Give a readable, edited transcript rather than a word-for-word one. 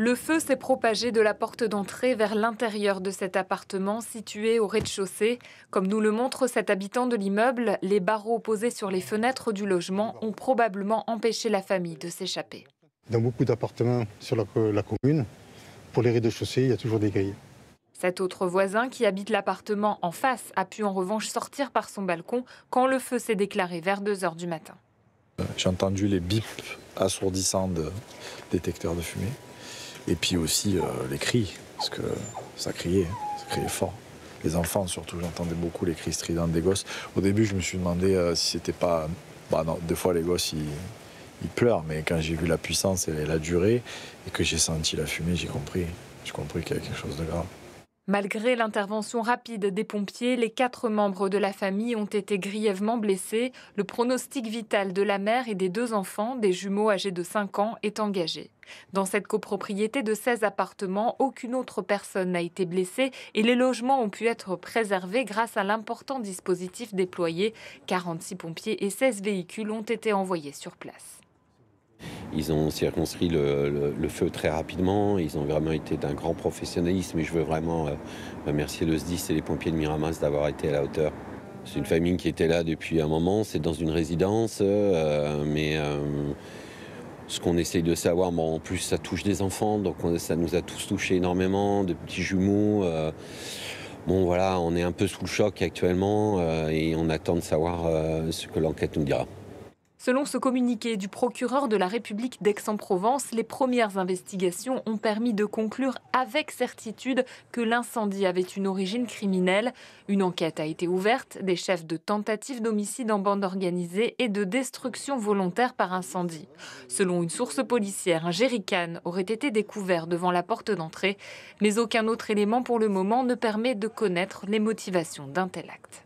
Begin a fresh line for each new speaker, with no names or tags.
Le feu s'est propagé de la porte d'entrée vers l'intérieur de cet appartement situé au rez-de-chaussée. Comme nous le montre cet habitant de l'immeuble, les barreaux posés sur les fenêtres du logement ont probablement empêché la famille de s'échapper.
Dans beaucoup d'appartements sur la commune, pour les rez-de-chaussée, il y a toujours des grilles.
Cet autre voisin qui habite l'appartement en face a pu en revanche sortir par son balcon quand le feu s'est déclaré vers 2 h du matin.
J'ai entendu les bips assourdissants de détecteurs de fumée. Et puis aussi les cris, parce que ça criait fort. Les enfants surtout, j'entendais beaucoup les cris stridents des gosses. Au début, je me suis demandé si c'était pas... non, des fois les gosses, ils pleurent, mais quand j'ai vu la puissance et la durée, et que j'ai senti la fumée, j'ai compris qu'il y avait quelque chose de grave.
Malgré l'intervention rapide des pompiers, les 4 membres de la famille ont été grièvement blessés. Le pronostic vital de la mère et des 2 enfants, des jumeaux âgés de 5 ans, est engagé. Dans cette copropriété de 16 appartements, aucune autre personne n'a été blessée et les logements ont pu être préservés grâce à l'important dispositif déployé. 46 pompiers et 16 véhicules ont été envoyés sur place.
Ils ont circonscrit le feu très rapidement, ils ont vraiment été d'un grand professionnalisme et je veux vraiment remercier le SDIS et les pompiers de Miramas d'avoir été à la hauteur. C'est une famille qui était là depuis un moment, c'est dans une résidence, mais ce qu'on essaye de savoir, en plus ça touche des enfants, donc ça nous a tous touchés énormément, de petits jumeaux. Voilà, on est un peu sous le choc actuellement et on attend de savoir ce que l'enquête nous dira.
Selon ce communiqué du procureur de la République d'Aix-en-Provence, les premières investigations ont permis de conclure avec certitude que l'incendie avait une origine criminelle. Une enquête a été ouverte, des chefs de tentative d'homicide en bande organisée et de destruction volontaire par incendie. Selon une source policière, un jerrycan aurait été découvert devant la porte d'entrée, mais aucun autre élément pour le moment ne permet de connaître les motivations d'un tel acte.